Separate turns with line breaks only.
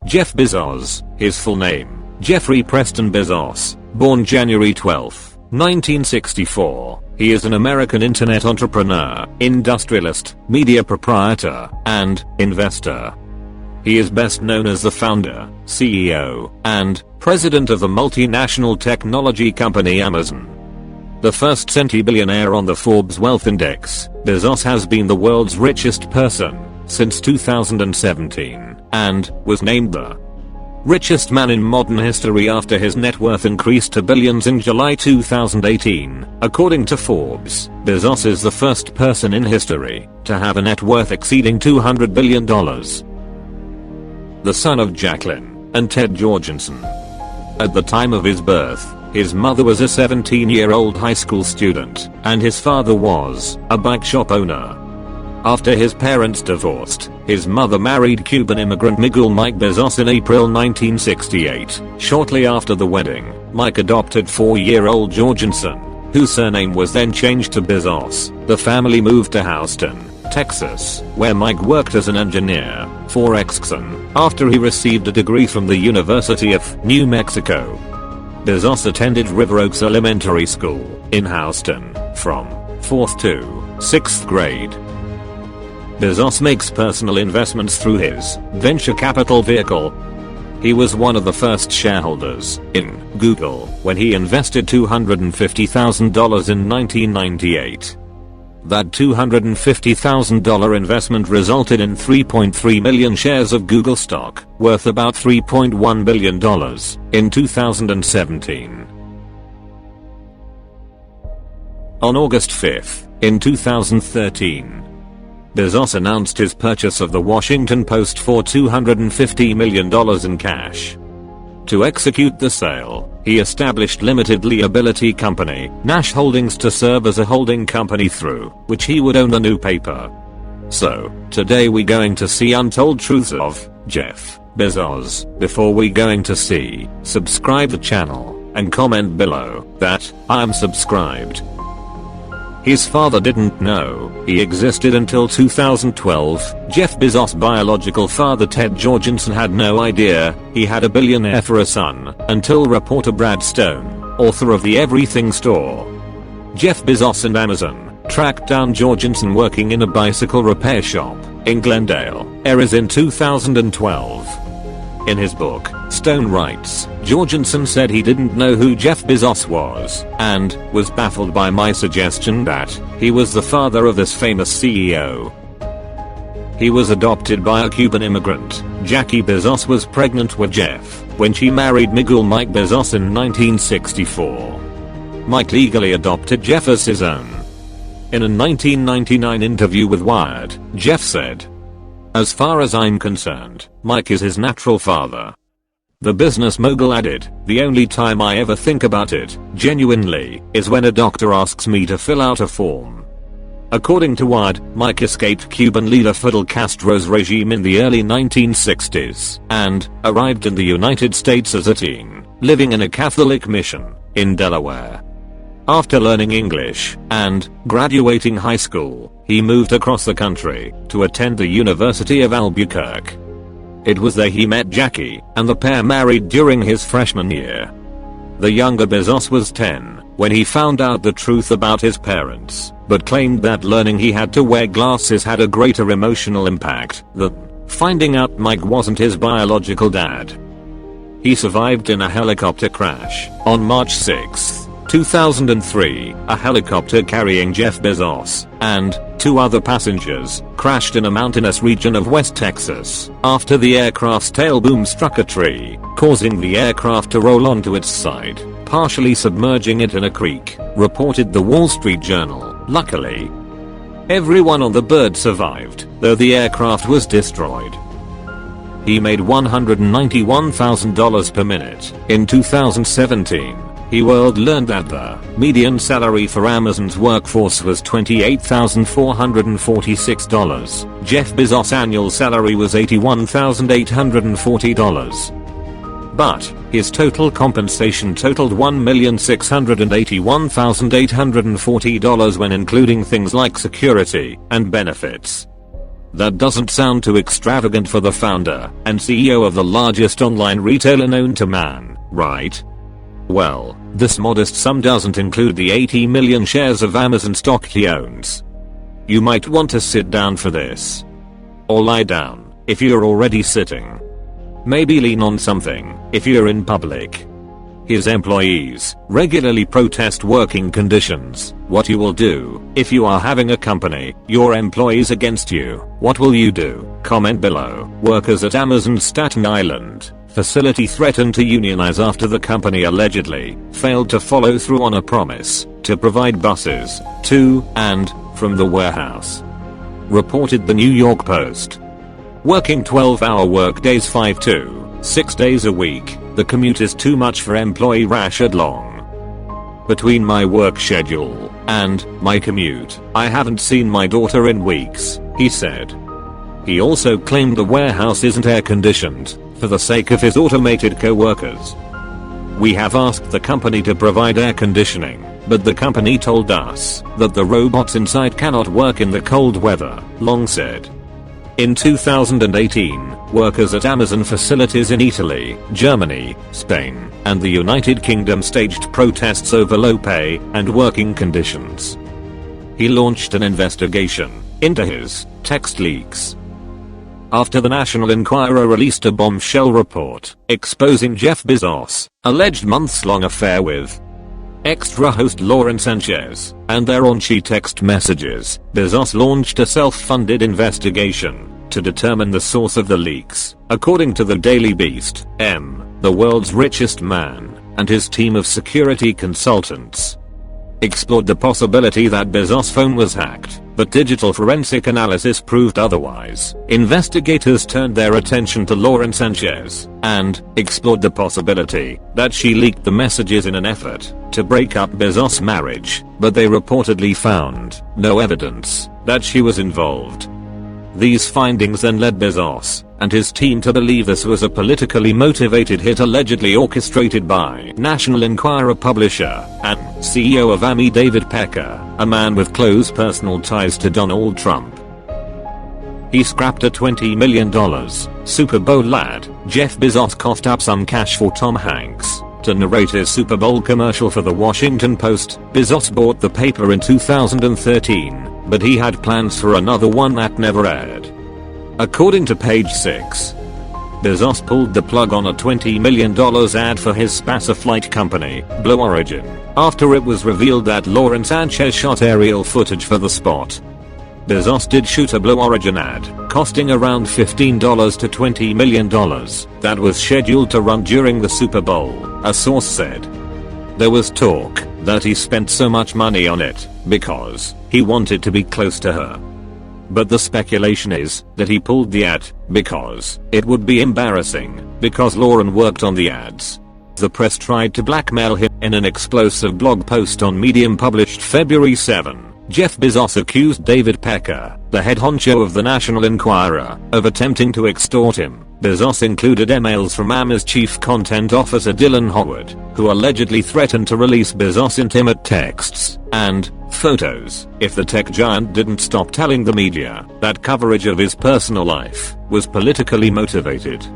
Jeff Bezoz, his full name, Jeffrey Preston Bezoz, born January 12, 1964. He is an American internet entrepreneur, industrialist, media proprietor, and investor. He is best known as the founder, CEO, and president of the multinational technology company Amazon. The first centibillionaire on the Forbes Wealth Index, Bezoz has been the world's richest person since 2017 and was named the richest man in modern history after his net worth increased to billions in July 2018. According to Forbes, Bezoz is the first person in history to have a net worth exceeding $200 billion. The son of Jacqueline and Ted Jorgensen. At the time of his birth, his mother was a 17-year-old high school student, and his father was a bike shop owner. After his parents divorced, his mother married Cuban immigrant Miguel Mike Bezoz in April 1968. Shortly after the wedding, Mike adopted 4-year-old Jorgensen, whose surname was then changed to Bezoz. The family moved to Houston, Texas, where Mike worked as an engineer for Exxon after he received a degree from the University of New Mexico. Bezoz attended River Oaks Elementary School in Houston from 4th to 6th grade. Bezoz makes personal investments through his venture capital vehicle. He was one of the first shareholders in Google when he invested $250,000 in 1998. That $250,000 investment resulted in 3.3 million shares of Google stock, worth about $3.1 billion, in 2017. On August 5, in 2013, Bezoz announced his purchase of the Washington Post for $250 million in cash. To execute the sale, he established limited liability company, Nash Holdings, to serve as a holding company through which he would own the new paper. So, today we going to see Untold Truths of Jeff Bezoz. Before we going to see, subscribe the channel and comment below that I am subscribed. His father didn't know he existed until 2012. Jeff Bezos' biological father Ted Jorgensen had no idea he had a billionaire for a son until reporter Brad Stone, author of The Everything Store. Jeff Bezos and Amazon tracked down Jorgensen working in a bicycle repair shop in Glendale, Arizona in 2012. In his book, Stone writes, Jorgensen said he didn't know who Jeff Bezos was, and was baffled by my suggestion that he was the father of this famous CEO. He was adopted by a Cuban immigrant. Jackie Bezos was pregnant with Jeff when she married Miguel Mike Bezos in 1964. Mike legally adopted Jeff as his own. In a 1999 interview with Wired, Jeff said, "As far as I'm concerned, Mike is his natural father." The business mogul added, "The only time I ever think about it, genuinely, is when a doctor asks me to fill out a form." According to Wired, Mike escaped Cuban leader Fidel Castro's regime in the early 1960s and arrived in the United States as a teen, living in a Catholic mission in Delaware. After learning English and graduating high school, he moved across the country to attend the University of Albuquerque. It was there he met Jackie, and the pair married during his freshman year. The younger Bezos was 10 when he found out the truth about his parents, but claimed that learning he had to wear glasses had a greater emotional impact than finding out Mike wasn't his biological dad. He survived in a helicopter crash on March 6, 2003, a helicopter carrying Jeff Bezos and 2 other passengers crashed in a mountainous region of West Texas after the aircraft's tail boom struck a tree, causing the aircraft to roll onto its side, partially submerging it in a creek, reported the Wall Street Journal. Luckily, everyone on the bird survived, though the aircraft was destroyed. He made $191,000 per minute in 2017. He learned that the median salary for Amazon's workforce was $28,446. Jeff Bezos' annual salary was $81,840. But his total compensation totaled $1,681,840 when including things like security and benefits. That doesn't sound too extravagant for the founder and CEO of the largest online retailer known to man, right? Well, this modest sum doesn't include the 80 million shares of Amazon stock he owns. You might want to sit down for this. Or lie down, if you're already sitting. Maybe lean on something, if you're in public. His employees regularly protest working conditions. What you will do, if you are having a company, your employees against you, what will you do? Comment below. Workers at Amazon's Staten Island facility threatened to unionize after the company allegedly failed to follow through on a promise to provide buses to and from the warehouse. Reported the New York Post. Working 12-hour workdays 5 to 6 days a week, the commute is too much for employee Rashad Long. Between my work schedule and my commute, I haven't seen my daughter in weeks, he said. He also claimed the warehouse isn't air conditioned for the sake of his automated co-workers. We have asked the company to provide air conditioning, but the company told us that the robots inside cannot work in the cold weather, Long said. In 2018, workers at Amazon facilities in Italy, Germany, Spain, and the United Kingdom staged protests over low pay and working conditions. He launched an investigation into his text leaks after the National Enquirer released a bombshell report exposing Jeff Bezos' alleged months-long affair with Extra host Lauren Sanchez and their raunchy text messages. Bezos launched a self-funded investigation to determine the source of the leaks. According to the Daily Beast, the world's richest man and his team of security consultants explored the possibility that Bezos' phone was hacked, but digital forensic analysis proved otherwise. Investigators turned their attention to Lauren Sanchez and explored the possibility that she leaked the messages in an effort to break up Bezos' marriage, but they reportedly found no evidence that she was involved. These findings then led Bezos and his team to believe this was a politically motivated hit allegedly orchestrated by National Enquirer publisher and CEO of AMI David Pecker, a man with close personal ties to Donald Trump. He scrapped a $20 million Super Bowl lad. Jeff Bezos coughed up some cash for Tom Hanks to narrate his Super Bowl commercial for the Washington Post. Bezos bought the paper in 2013, but he had plans for another one that never aired. According to Page 6, Bezos pulled the plug on a $20 million ad for his spacer flight company, Blue Origin, after it was revealed that Lauren Sanchez shot aerial footage for the spot. Bezos did shoot a Blue Origin ad, costing around $15 to $20 million, that was scheduled to run during the Super Bowl, a source said. There was talk that he spent so much money on it because he wanted to be close to her. But the speculation is that he pulled the ad because it would be embarrassing because Lauren worked on the ads. The press tried to blackmail him. In an explosive blog post on Medium published February 7, Jeff Bezos accused David Pecker, the head honcho of the National Enquirer, of attempting to extort him. Bezos included emails from AMA's chief content officer Dylan Howard, who allegedly threatened to release Bezos' intimate texts and photos if the tech giant didn't stop telling the media that coverage of his personal life was politically motivated.